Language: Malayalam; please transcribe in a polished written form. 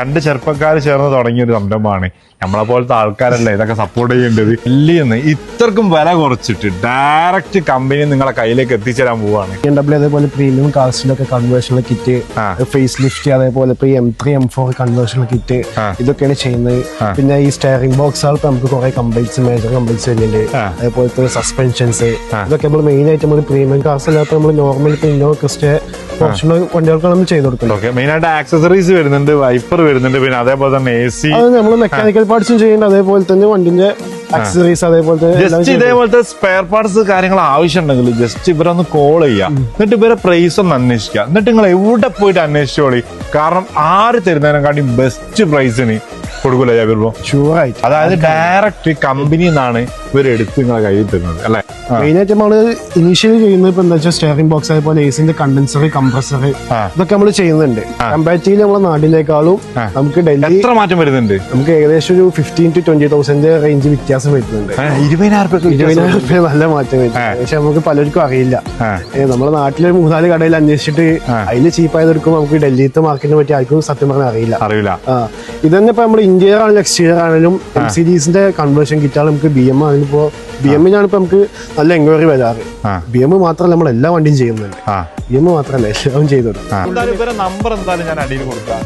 രണ്ട് ചെറുപ്പക്കാർ ചേർന്ന് തുടങ്ങിയ ഒരു സംരംഭമാണ്. നമ്മളെ പോലത്തെ ആൾക്കാരല്ലേ ഇതൊക്കെ സപ്പോർട്ട് ചെയ്യേണ്ടത്. ഇല്ലെന്ന് ഇത്രക്കും വില കുറച്ചിട്ട് ഡയറക്റ്റ് കമ്പനി നിങ്ങളെ കയ്യിലേക്ക് എത്തിച്ചേരാൻ പോവാണ്. BMW അതേപോലെ പ്രീമിയം കാർസിലൊക്കെ കൺവേർഷണൽ കിറ്റ്, ഫേസ് ലിഫ്റ്റ്, അതേപോലെ M3 M4 കൺവേർഷണൽ കിറ്റ്, ഇതൊക്കെയാണ് ചെയ്യുന്നത്. പിന്നെ ഈ സ്റ്റെയറിംഗ് ബോക്സുകൾ നമുക്ക് കുറെ കംപ്ലൈൻറ്റ്സ്, മേജർ കംപ്ലൈൻറ്റ്സ് വരുന്നുണ്ട്. അതേപോലത്തെ സസ്പെൻഷൻസ്, ഇതൊക്കെ നമ്മൾ മെയിൻ ആയിട്ട് നമ്മൾ പ്രീമിയം കാർസ് അല്ലാത്ത നമ്മൾ നോർമൽ ഇന്നോവ ക്രിസ്റ്റ ഫോർച്യൂണർ വണ്ടികൾക്ക് നമ്മൾ ചെയ്ത് കൊടുക്കുന്നത്. മെയിൻ ആയിട്ട് ആക്സസറീസ് വരുന്നുണ്ട്, വൈപ്പർ വരുന്നുണ്ട്, പിന്നെ അതേപോലെ തന്നെ AC, അത് നമ്മൾ മെക്കാനിക്കൽ പാർട്സും ചെയ്യുന്നുണ്ട്. അതേപോലെ തന്നെ വണ്ടിന്റെ ആക്സസറീസ്, അതേപോലത്തെ ഇതേപോലത്തെ സ്പെയർ പാർട്സ് കാര്യങ്ങൾ ആവശ്യമുണ്ടെങ്കിൽ ജസ്റ്റ് ഇവരൊന്ന് കോൾ ചെയ്യുക, എന്നിട്ട് ഇവരെ പ്രൈസ് ഒന്ന് അന്വേഷിക്കുക. എന്നിട്ട് നിങ്ങൾ എവിടെ പോയിട്ട് അന്വേഷിച്ചോളി. കാരണം ആര് തരുന്നതിനെക്കാട്ടി ബെസ്റ്റ് പ്രൈസിന് കൊടുക്കൂല ജാബിർ. ഷുവറായിട്ട്. അതായത് ഡയറക്റ്റ് കമ്പനി നിന്നാണ് ഇവർ എടുത്ത് നിങ്ങളെ കയ്യിൽ തരുന്നത് അല്ലെ. മെയിൻ ആയിട്ട് നമ്മള് ഇനീഷ്യലി ചെയ്യുന്നത് ഇപ്പൊ എന്താ വെച്ചാൽ സ്റ്റെയറിംഗ് ബോക്സ്, അതേപോലെ എസിന്റെ കണ്ടൻസർ, കംപ്രസർ, ഇതൊക്കെ നമ്മൾ ചെയ്യുന്നുണ്ട്. കമ്പാരിറ്റീവ്ലി നമ്മളെ നാട്ടിലേക്കാളും നമുക്ക് ഡൽഹി എത്ര മാറ്റം വരുന്നുണ്ട്? നമുക്ക് ഏകദേശം ഒരു 15,000 to 20,000 റേഞ്ച് വ്യത്യാസം വരുന്നുണ്ട്. 20,000 നല്ല മാറ്റം വരുന്നുണ്ട്. പക്ഷെ നമുക്ക് പലർക്കും അറിയില്ല. നമ്മുടെ നാട്ടിലെ 3-4 കടയിൽ അന്വേഷിച്ചിട്ട് അതിൽ ചീപ്പായത് എടുക്കുമ്പോൾ നമുക്ക് ഡൽഹിത്തെ മാർക്കറ്റിനെ പറ്റി ആർക്കും സത്യം പറഞ്ഞാൽ അറിയില്ല. ഇത് തന്നെ ഇപ്പൊ നമ്മുടെ ഇന്ത്യയിൽ ആണെങ്കിലും എക്സ്റ്റീരിയർ ആണെങ്കിലും M-Series കൺവേർഷൻ കിറ്റാണ് നമുക്ക് BM ആണെങ്കിലും. ഇപ്പോ BM-നാണ് ഇപ്പൊ നമുക്ക് നല്ല എൻക്വയറി വരാറ്. BM മാത്രമല്ല നമ്മൾ എല്ലാ വണ്ടിയും ചെയ്യുന്നുണ്ട്. BM മാത്രമല്ല എല്ലാം ചെയ്തു കൊടുക്കും. നമ്പർ എന്തായാലും ഞാൻ അടിയിൽ കൊടുക്കാം.